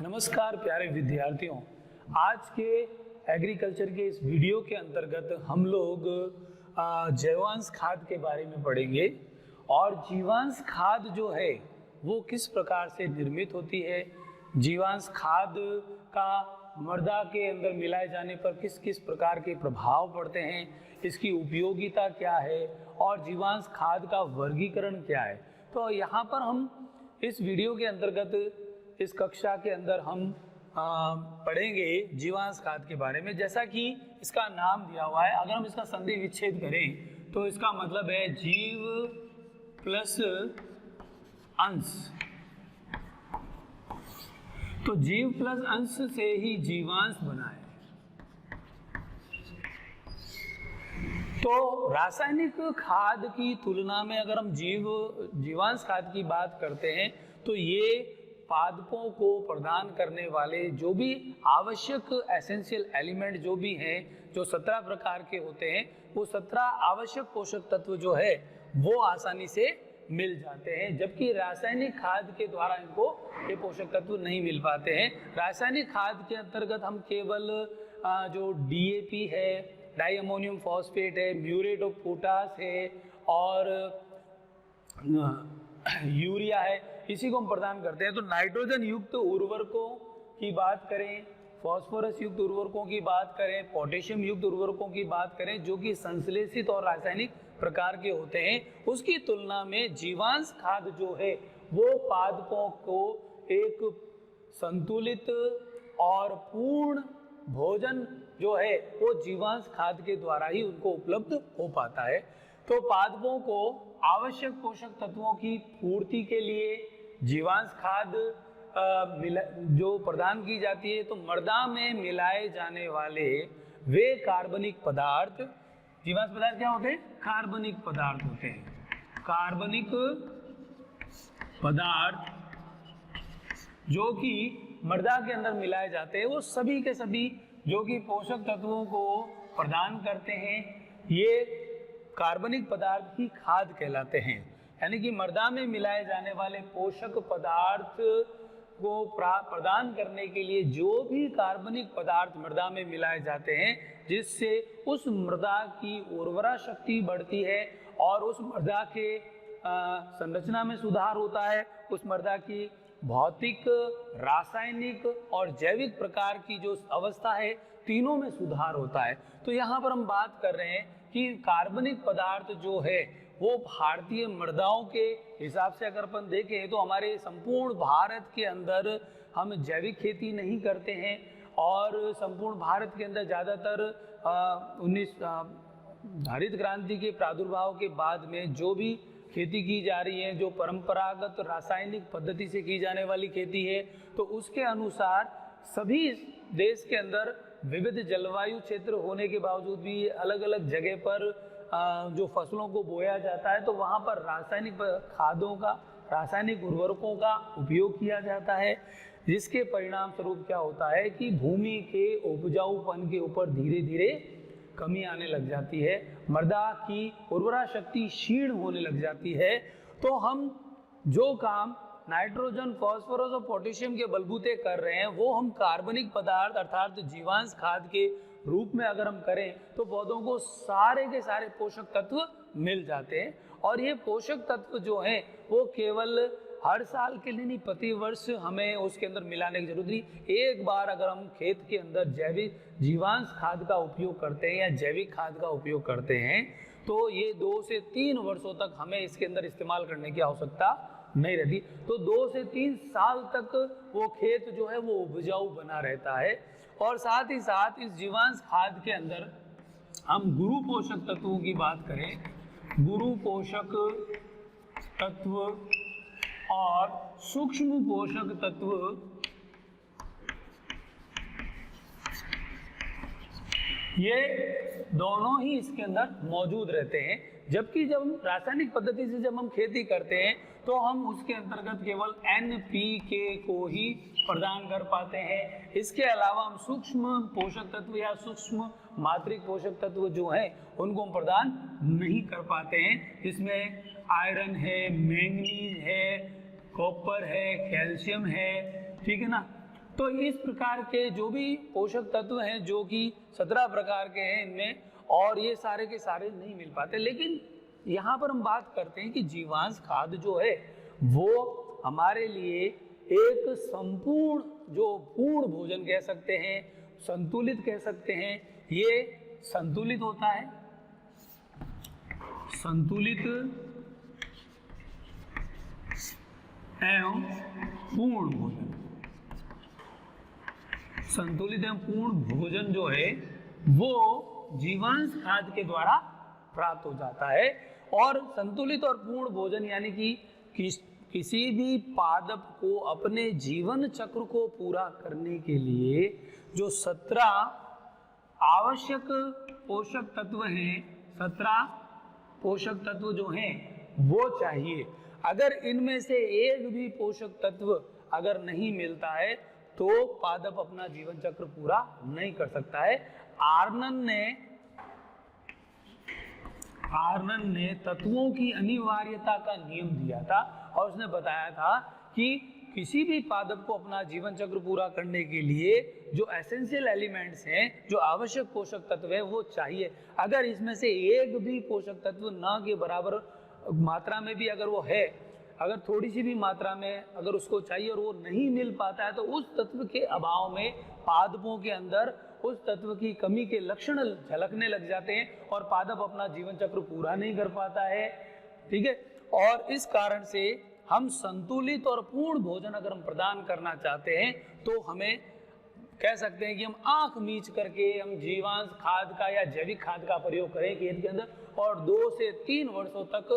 नमस्कार प्यारे विद्यार्थियों, आज के एग्रीकल्चर के इस वीडियो के अंतर्गत हम लोग जैवांश खाद के बारे में पढ़ेंगे और जीवांश खाद जो है वो किस प्रकार से निर्मित होती है, जीवांश खाद का मृदा के अंदर मिलाए जाने पर किस किस प्रकार के प्रभाव पड़ते हैं, इसकी उपयोगिता क्या है और जीवांश खाद का वर्गीकरण क्या है। तो यहाँ पर हम इस वीडियो के अंतर्गत इस कक्षा के अंदर हम पढ़ेंगे जीवांश खाद के बारे में। जैसा कि इसका नाम दिया हुआ है, अगर हम इसका संधि विच्छेद करें तो इसका मतलब है जीव प्लस अंश। तो जीव प्लस अंश से ही जीवांश बना है। तो रासायनिक खाद की तुलना में अगर हम जीवांश खाद की बात करते हैं तो ये पादपों को प्रदान करने वाले जो भी आवश्यक एसेंशियल एलिमेंट जो भी हैं, जो 17 प्रकार के होते हैं, वो 17 आवश्यक पोषक तत्व जो है वो आसानी से मिल जाते हैं, जबकि रासायनिक खाद के द्वारा इनको ये पोषक तत्व नहीं मिल पाते हैं। रासायनिक खाद के अंतर्गत हम केवल जो DAP है, डाई अमोनियम फॉस्फेट है, म्यूरेट ऑफ पोटास है और यूरिया है, इसी को हम प्रदान करते हैं। तो नाइट्रोजन युक्त उर्वरकों की बात करें, फास्फोरस युक्त उर्वरकों की बात करें, पोटेशियम युक्त उर्वरकों की बात करें, जो कि संश्लेषित और रासायनिक प्रकार के होते हैं, उसकी तुलना में जीवांश खाद जो है वो पादपों को एक संतुलित और पूर्ण भोजन जो है वो जीवांश खाद के द्वारा ही उनको उपलब्ध हो पाता है। तो पादपों को आवश्यक पोषक तत्वों की पूर्ति के लिए जीवांश खाद जो प्रदान की जाती है, तो मृदा में मिलाए जाने वाले वे कार्बनिक पदार्थ, जीवांश पदार्थ क्या होते हैं? कार्बनिक पदार्थ होते हैं। कार्बनिक पदार्थ जो कि मृदा के अंदर मिलाए जाते हैं, वो सभी के सभी जो कि पोषक तत्वों को प्रदान करते हैं, ये कार्बनिक पदार्थ ही खाद कहलाते हैं। यानी कि मृदा में मिलाए जाने वाले पोषक पदार्थ को प्रदान करने के लिए जो भी कार्बनिक पदार्थ मृदा में मिलाए जाते हैं, जिससे उस मृदा की उर्वरा शक्ति बढ़ती है और उस मृदा के संरचना में सुधार होता है, उस मृदा की भौतिक, रासायनिक और जैविक प्रकार की जो अवस्था है, तीनों में सुधार होता है। तो यहाँ पर हम बात कर रहे हैं कि कार्बनिक पदार्थ जो है वो भारतीय मृदाओं के हिसाब से अगर अपन देखें तो हमारे संपूर्ण भारत के अंदर हम जैविक खेती नहीं करते हैं और संपूर्ण भारत के अंदर ज़्यादातर 19 हरित क्रांति के प्रादुर्भाव के बाद में जो भी खेती की जा रही है, जो परंपरागत रासायनिक पद्धति से की जाने वाली खेती है, तो उसके अनुसार सभी देश के अंदर विविध जलवायु क्षेत्र होने के बावजूद भी अलग अलग जगह पर जो फसलों को बोया जाता है, तो वहाँ पर रासायनिक खादों का, रासायनिक उर्वरकों का उपयोग किया जाता है, जिसके परिणाम स्वरूप क्या होता है कि भूमि के उपजाऊपन के ऊपर धीरे धीरे कमी आने लग जाती है, मृदा की उर्वरा शक्ति क्षीण होने लग जाती है। तो हम जो काम नाइट्रोजन, फास्फोरस और पोटेशियम के बलबूते कर रहे हैं, वो हम कार्बनिक पदार्थ अर्थात जीवांश खाद के रूप में अगर हम करें तो पौधों को सारे के सारे पोषक तत्व मिल जाते हैं। और ये पोषक तत्व जो हैं वो केवल हर साल के लिए नहीं, प्रति वर्ष हमें उसके अंदर मिलाने की जरूरत नहीं। एक बार अगर हम खेत के अंदर जैविक जीवांश खाद का उपयोग करते हैं या जैविक खाद का उपयोग करते हैं, तो ये 2 से 3 वर्षों तक हमें इसके अंदर इस्तेमाल करने की आवश्यकता नहीं रहती। तो 2 से 3 साल तक वो खेत जो है वो उपजाऊ बना रहता है। और साथ ही साथ इस जीवांश खाद के अंदर हम गुरु पोषक तत्वों की बात करें, गुरु पोषक तत्व और सूक्ष्म पोषक तत्व, ये दोनों ही इसके अंदर मौजूद रहते हैं। जबकि जब हम रासायनिक पद्धति से जब हम खेती करते हैं तो हम उसके अंतर्गत केवल NPK को ही प्रदान कर पाते हैं। इसके अलावा हम सूक्ष्म पोषक तत्व या सूक्ष्म मात्रिक पोषक तत्व जो हैं उनको हम प्रदान नहीं कर पाते हैं, जिसमें आयरन है, मैंगनीज है, कॉपर है, कैल्शियम है, ठीक है ना। तो इस प्रकार के जो भी पोषक तत्व हैं जो कि 17 प्रकार के हैं इनमें, और ये सारे के सारे नहीं मिल पाते। लेकिन यहाँ पर हम बात करते हैं कि जीवांश खाद जो है वो हमारे लिए एक संपूर्ण, जो पूर्ण भोजन कह सकते हैं, संतुलित कह सकते हैं, ये संतुलित होता है, संतुलित एवं पूर्ण भोजन। संतुलित एवं पूर्ण भोजन जो है वो जीवांश खाद के द्वारा प्राप्त हो जाता है। और संतुलित और पूर्ण भोजन यानी कि किसी भी पादप को अपने जीवन चक्र को पूरा करने के लिए जो 17 आवश्यक पोषक तत्व हैं, 17 पोषक तत्व जो हैं वो चाहिए। अगर इनमें से एक भी पोषक तत्व अगर नहीं मिलता है तो पादप अपना जीवन चक्र पूरा नहीं कर सकता है। आर्नन ने तत्वों की अनिवार्यता का नियम दिया था और उसने बताया था कि किसी भी पादप को अपना जीवन चक्र पूरा करने के लिए जो एसेंशियल एलिमेंट्स हैं, जो आवश्यक पोषक तत्व है वो चाहिए। अगर इसमें से एक भी पोषक तत्व न के बराबर मात्रा में भी अगर वो है, अगर थोड़ी सी भी मात्रा में अगर उसको चाहिए और वो नहीं मिल पाता है तो उस तत्व के अभाव में पादपों के अंदर उस तत्व की कमी के लक्षण झलकने लग जाते हैं और पादप अपना जीवन चक्र पूरा नहीं कर पाता है। ठीक है, और इस कारण से हम संतुलित और पूर्ण भोजन अगर हम प्रदान करना चाहते हैं तो हमें कह सकते हैं कि हम आंख मीच करके हम जीवांश खाद का या जैविक खाद का प्रयोग करें खेत के अंदर और 2 से 3 वर्षों तक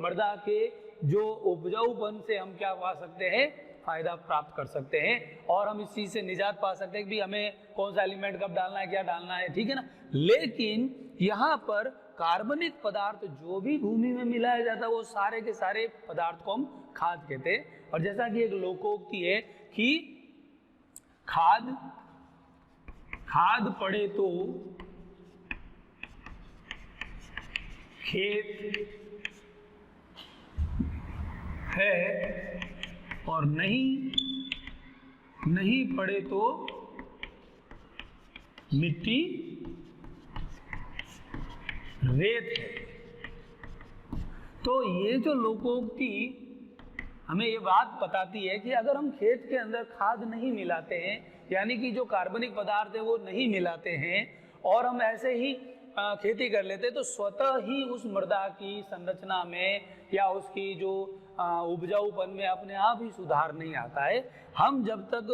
मृदा के जो उपजाऊपन से हम क्या पा सकते हैं, फायदा प्राप्त कर सकते हैं और हम इस चीज से निजात पा सकते हैं कि हमें कौन सा एलिमेंट कब डालना है, क्या डालना है, ठीक है ना। लेकिन यहाँ पर कार्बनिक पदार्थ जो भी भूमि में मिलाया जाता है वो सारे के सारे पदार्थ को हम खाद कहते हैं। और जैसा कि एक लोकोक्ति है कि खाद पड़े तो खेत है और नहीं पड़े तो मिट्टी रेत है। तो ये जो लोकोक्ति हमें ये बात बताती है कि अगर हम खेत के अंदर खाद नहीं मिलाते हैं, यानी कि जो कार्बनिक पदार्थ है वो नहीं मिलाते हैं और हम ऐसे ही खेती कर लेते हैं तो स्वतः ही उस मृदा की संरचना में या उसकी जो उपजाऊपन में अपने आप ही सुधार नहीं आता है। हम जब तक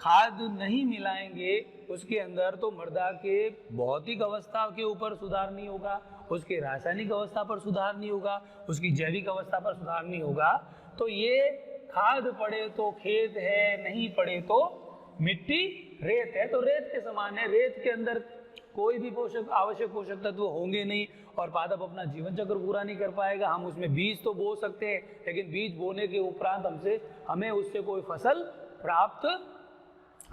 खाद नहीं मिलाएंगे उसके अंदर तो मृदा के भौतिक अवस्था के ऊपर सुधार नहीं होगा, उसके रासायनिक अवस्था पर सुधार नहीं होगा, उसकी जैविक अवस्था पर सुधार नहीं होगा। तो ये खाद पड़े तो खेत है, नहीं पड़े तो मिट्टी रेत है। तो रेत के समान है, रेत के अंदर कोई भी आवश्यक पोषक तत्व होंगे नहीं और पादप अपना जीवन चक्र पूरा नहीं कर पाएगा। हम उसमें बीज तो बो सकते हैं लेकिन बीज बोने के उपरांत हमें उससे कोई फसल प्राप्त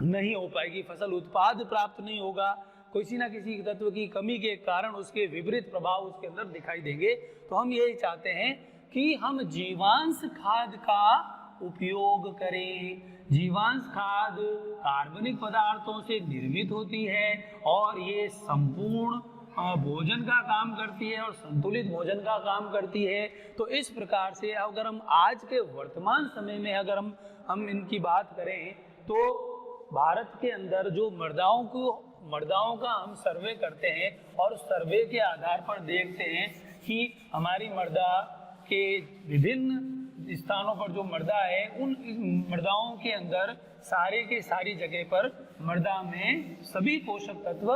नहीं हो पाएगी, फसल उत्पाद प्राप्त नहीं होगा, किसी ना किसी तत्व की कमी के कारण उसके विपरीत प्रभाव उसके अंदर दिखाई देंगे। तो हम यही चाहते हैं कि हम जीवांश खाद का उपयोग करें। जीवांश खाद कार्बनिक पदार्थों से निर्मित होती है और ये संपूर्ण भोजन का काम करती है और संतुलित भोजन का काम करती है। तो इस प्रकार से अगर हम आज के वर्तमान समय में अगर हम इनकी बात करें तो भारत के अंदर जो मृदाओं का हम सर्वे करते हैं और उस सर्वे के आधार पर देखते हैं कि हमारी मृदा के विभिन्न स्थानों पर जो मृदा है उन मृदाओं के अंदर सारे के सारी जगह पर मृदा में सभी पोषक तत्व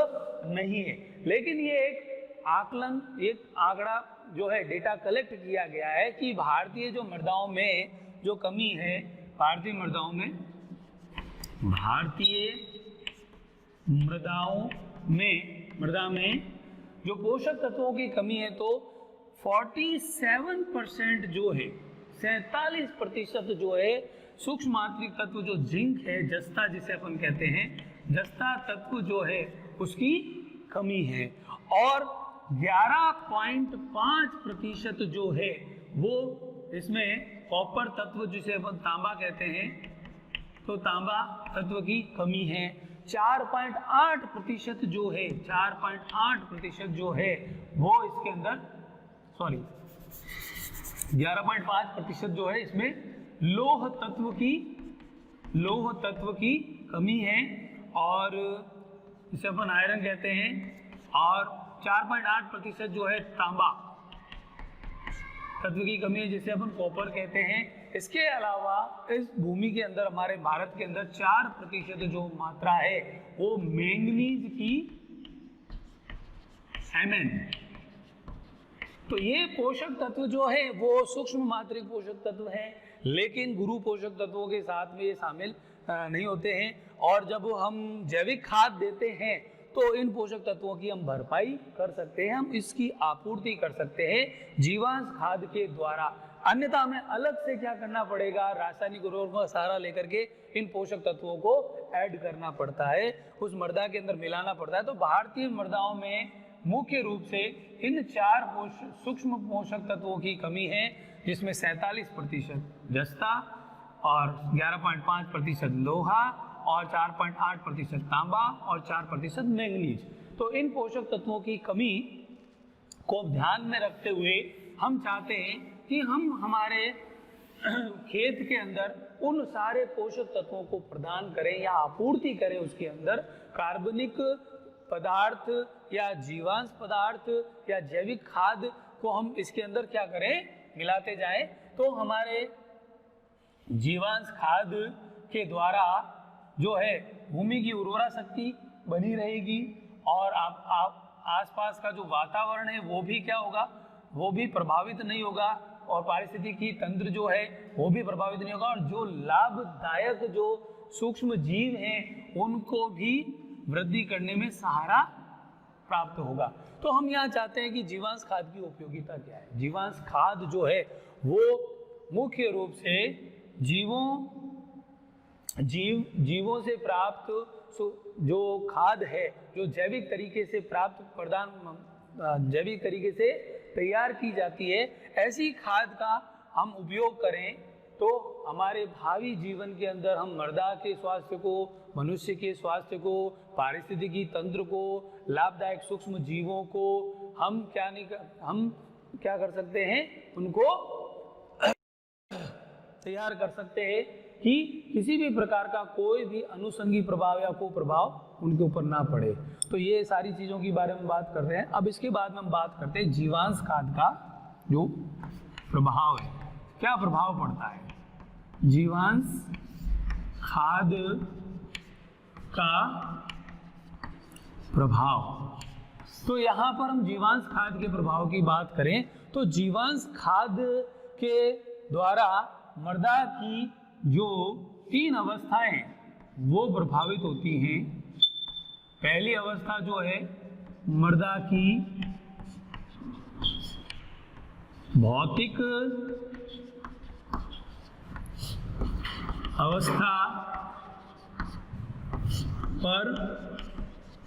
नहीं है। लेकिन ये एक आंकड़ा जो है डेटा कलेक्ट किया गया है कि भारतीय जो मृदाओं में जो कमी है, भारतीय मृदा में जो पोषक तत्वों की कमी है तो 47% जो है, 47% जो है सूक्ष्म मात्रिक तत्व जो जिंक है, जस्ता जिसे अपन कहते हैं, जस्ता तत्व जो है उसकी कमी है और 11.5% जो है वो इसमें कॉपर तत्व जिसे अपन तांबा कहते हैं, तो तांबा तत्व की कमी है। 4.8% जो है, 4.8% जो है वो इसके अंदर, सॉरी 11.5% जो है इसमें लौह तत्व की कमी है, और इसे अपन आयरन कहते हैं, और 4.8% जो है तांबा तत्व की कमी है जिसे अपन कॉपर कहते हैं। इसके अलावा इस भूमि के अंदर, हमारे भारत के अंदर 4% जो मात्रा है वो मैंगनीज की Mn। तो ये पोषक तत्व जो है वो सूक्ष्म मात्रिक पोषक तत्व है, लेकिन गुरु पोषक तत्वों के साथ में ये शामिल नहीं होते हैं। और जब हम जैविक खाद देते हैं तो इन पोषक तत्वों की हम भरपाई कर सकते हैं, हम इसकी आपूर्ति कर सकते हैं जीवांश खाद के द्वारा। अन्यथा हमें अलग से क्या करना पड़ेगा, रासायनिक उर्वरकों का सहारा लेकर के इन पोषक तत्वों को ऐड करना पड़ता है, उस मृदा के अंदर मिलाना पड़ता है। तो भारतीय मृदाओं में मुख्य रूप से इन 4 सूक्ष्म पोषक तत्वों की कमी है, जिसमें 47% जस्ता और 11.5% लोहा और 4.8% तांबा और 4% मैंगनीज। तो इन पोषक तत्वों की कमी को ध्यान में रखते हुए हम चाहते हैं कि हम हमारे खेत के अंदर उन सारे पोषक तत्वों को प्रदान करें या आपूर्ति करें, उसके अंदर कार्बनिक पदार्थ या जीवांश पदार्थ या जैविक खाद को हम इसके अंदर क्या करें, मिलाते जाएं। तो हमारे जीवांश खाद के द्वारा जो है भूमि की उर्वरा शक्ति बनी रहेगी, और आप आसपास का जो वातावरण है वो भी क्या होगा, वो भी प्रभावित नहीं होगा, और पारिस्थितिकी तंत्र जो है वो भी प्रभावित नहीं होगा, और जो लाभदायक जो सूक्ष्म जीव हैं उनको भी वृद्धि करने में सहारा प्राप्त होगा। तो हम यहाँ चाहते हैं कि जीवांश खाद की उपयोगिता क्या है। जीवांश खाद जो है वो मुख्य रूप से जीवों से प्राप्त जो खाद है, जो जैविक तरीके से जैविक तरीके से तैयार की जाती है, ऐसी खाद का हम उपयोग करें तो हमारे भावी जीवन के अंदर हम मृदा के स्वास्थ्य को, मनुष्य के स्वास्थ्य को, पारिस्थितिकी तंत्र को, लाभदायक सूक्ष्म जीवों को हम क्या कर सकते हैं, उनको तैयार कर सकते हैं कि किसी भी प्रकार का कोई भी अनुषंगी प्रभाव या कुप्रभाव उनके ऊपर ना पड़े। तो ये सारी चीज़ों के बारे में बात कर रहे हैं। अब इसके बाद में हम बात करते हैं जीवांश खाद का जो प्रभाव है, क्या प्रभाव पड़ता है जीवांश खाद का प्रभाव। तो यहाँ पर हम जीवांश खाद के प्रभाव की बात करें तो जीवांश खाद के द्वारा मृदा की जो 3 अवस्थाएं वो प्रभावित होती हैं। पहली अवस्था जो है मृदा की भौतिक अवस्था पर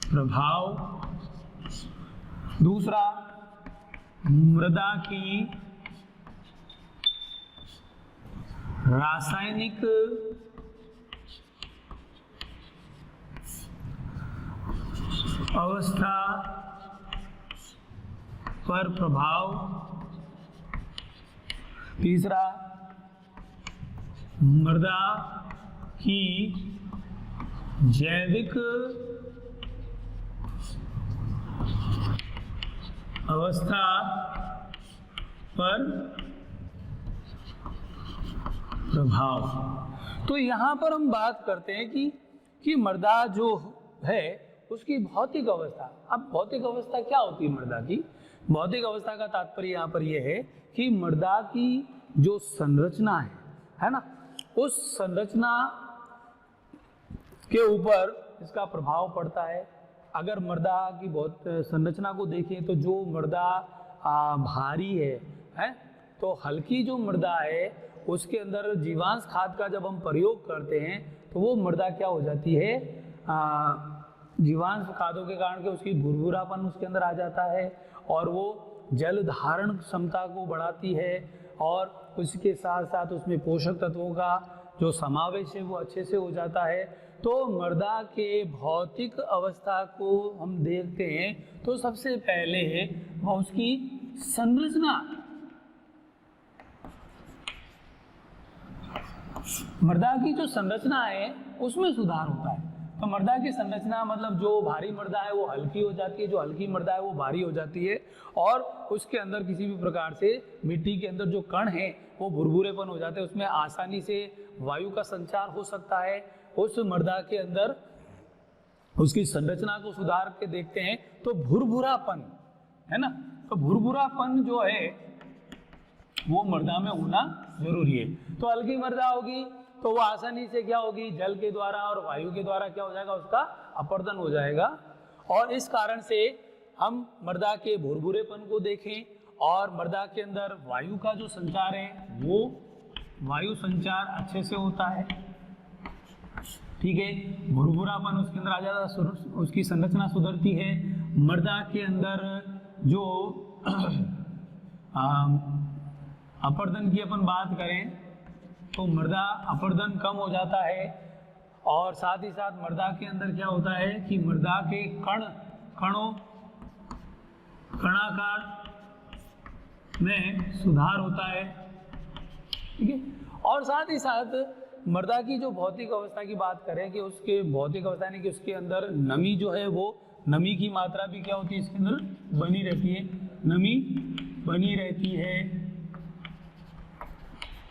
प्रभाव, दूसरा मृदा की रासायनिक अवस्था पर प्रभाव, तीसरा मृदा की जैविक अवस्था पर प्रभाव। तो यहाँ पर हम बात करते हैं कि मृदा जो है उसकी भौतिक अवस्था। अब भौतिक अवस्था क्या होती है मृदा की? भौतिक अवस्था का तात्पर्य यहाँ पर यह है कि मृदा की जो संरचना है ना, उस संरचना के ऊपर इसका प्रभाव पड़ता है। अगर मृदा की बहुत संरचना को देखें तो जो मृदा भारी है तो हल्की जो मृदा है उसके अंदर जीवांश खाद का जब हम प्रयोग करते हैं तो वो मृदा क्या हो जाती है, जीवांश खादों के कारण के उसकी भुरभुरापन उसके अंदर आ जाता है और वो जल धारण क्षमता को बढ़ाती है और उसके साथ साथ उसमें पोषक तत्वों का जो समावेश है वो अच्छे से हो जाता है। तो मृदा के भौतिक अवस्था को हम देखते हैं तो सबसे पहले वह उसकी संरचना, मृदा की जो संरचना है उसमें सुधार होता है। तो मृदा की संरचना मतलब जो भारी मृदा है वो हल्की हो जाती है, जो हल्की मृदा है वो भारी हो जाती है, और उसके अंदर किसी भी प्रकार से मिट्टी के अंदर जो कण है वो भुरभुरेपन हो जाते हैं, उसमें आसानी से वायु का संचार हो सकता है। उस मृदा के अंदर उसकी संरचना को सुधार के देखते हैं तो भुरभुरापन है ना, तो भुरभुरापन जो है वो मृदा में होना जरूरी है। तो हल्की मृदा होगी तो वो आसानी से क्या होगी, जल के द्वारा और वायु के द्वारा क्या हो जाएगा, उसका अपरदन हो जाएगा। और इस कारण से हम मृदा के भुरभुरेपन को देखें और मृदा के अंदर वायु का जो संचार है वो वायु संचार अच्छे से होता है, ठीक है। भुरभुरापन उसके अंदर आ जाता, उसकी संरचना सुधरती है। मृदा के अंदर जो अपरदन की अपन बात करें तो मृदा अपरदन कम हो जाता है, और साथ ही साथ मृदा के अंदर क्या होता है कि मृदा के कणाकार में सुधार होता है, ठीक है। और साथ ही साथ मृदा की जो भौतिक अवस्था की बात करें कि उसके भौतिक अवस्था यानी कि उसके अंदर नमी जो है वो नमी की मात्रा भी क्या होती है, इसके अंदर बनी रहती है, नमी बनी रहती है,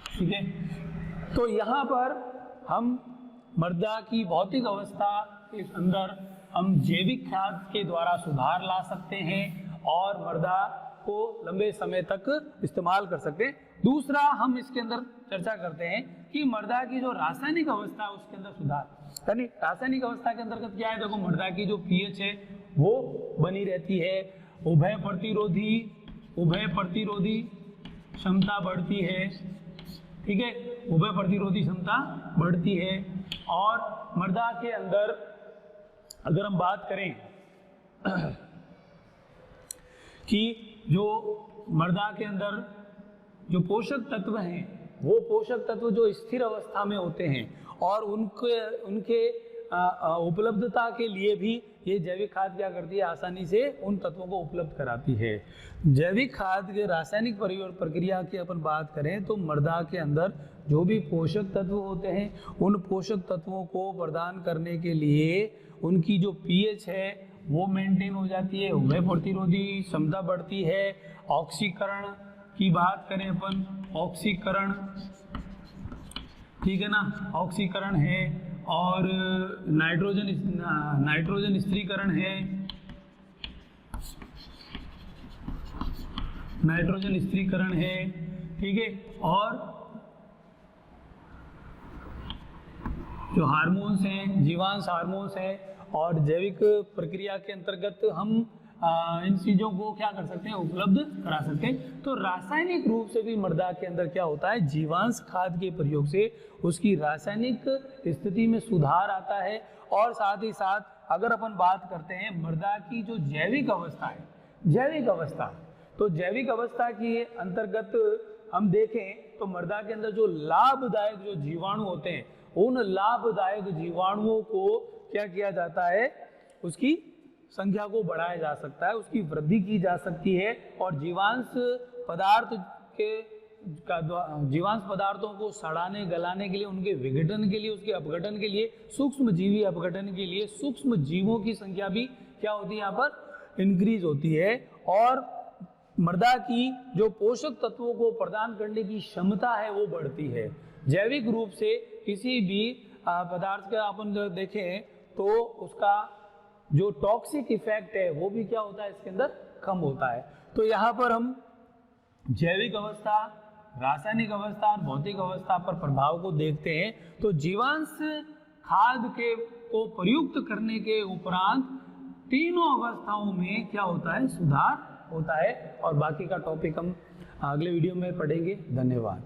ठीक है। तो यहाँ पर हम मृदा की भौतिक अवस्था के अंदर हम जैविक खाद के द्वारा सुधार ला सकते हैं और मृदा को लंबे समय तक इस्तेमाल कर सकते हैं। दूसरा हम इसके अंदर चर्चा करते हैं कि मृदा की जो रासायनिक अवस्था है उसके अंदर सुधार, यानी रासायनिक अवस्था के अंतर्गत क्या है, देखो मृदा की जो पीएच है वो बनी रहती है, उभय प्रतिरोधी क्षमता बढ़ती है, ठीक है, उभय प्रतिरोधी क्षमता बढ़ती है। और मृदा के अंदर अगर हम बात करें कि जो मृदा के अंदर जो पोषक तत्व हैं वो पोषक तत्व जो स्थिर अवस्था में होते हैं और उनके उपलब्धता के लिए भी ये जैविक खाद क्या करती है, आसानी से उन तत्वों को उपलब्ध कराती है। जैविक खाद के रासायनिक प्रक्रिया की अपन बात करें तो मृदा के अंदर जो भी पोषक तत्व होते हैं उन पोषक तत्वों को प्रदान करने के लिए उनकी जो पीएच है वो मेंटेन हो जाती है, उभय प्रतिरोधी क्षमता बढ़ती है। ऑक्सीकरण की बात करें अपन, ऑक्सीकरण, ठीक है ना, ऑक्सीकरण है, और नाइट्रोजन स्थिरीकरण है, नाइट्रोजन स्थिरीकरण है, ठीक है। और जो हार्मोन्स हैं, जीवांश हार्मोन्स हैं, और जैविक प्रक्रिया के अंतर्गत हम इन चीज़ों को क्या कर सकते हैं, उपलब्ध करा सकते हैं। तो रासायनिक रूप से भी मृदा के अंदर क्या होता है, जीवांश खाद के प्रयोग से उसकी रासायनिक स्थिति में सुधार आता है। और साथ ही साथ अगर अपन बात करते हैं मृदा की जो जैविक अवस्था है, जैविक अवस्था, तो जैविक अवस्था के अंतर्गत हम देखें तो मृदा के अंदर जो लाभदायक जो जीवाणु होते हैं उन लाभदायक जीवाणुओं को क्या किया जाता है, उसकी संख्या को बढ़ाया जा सकता है, उसकी वृद्धि की जा सकती है। और जीवांश पदार्थों को सड़ाने गलाने के लिए, उनके विघटन के लिए, उसके अपघटन के लिए, सूक्ष्म जीवी अपघटन के लिए सूक्ष्म जीवों की संख्या भी क्या होती है, यहाँ पर इंक्रीज होती है। और मृदा की जो पोषक तत्वों को प्रदान करने की क्षमता है वो बढ़ती है। जैविक रूप से किसी भी पदार्थ का अपन देखें तो उसका जो टॉक्सिक इफेक्ट है वो भी क्या होता है, इसके अंदर कम होता है। तो यहाँ पर हम जैविक अवस्था, रासायनिक अवस्था और भौतिक अवस्था पर प्रभाव को देखते हैं। तो जीवांश खाद के को प्रयुक्त करने के उपरांत तीनों अवस्थाओं में क्या होता है, सुधार होता है। और बाकी का टॉपिक हम अगले वीडियो में पढ़ेंगे। धन्यवाद।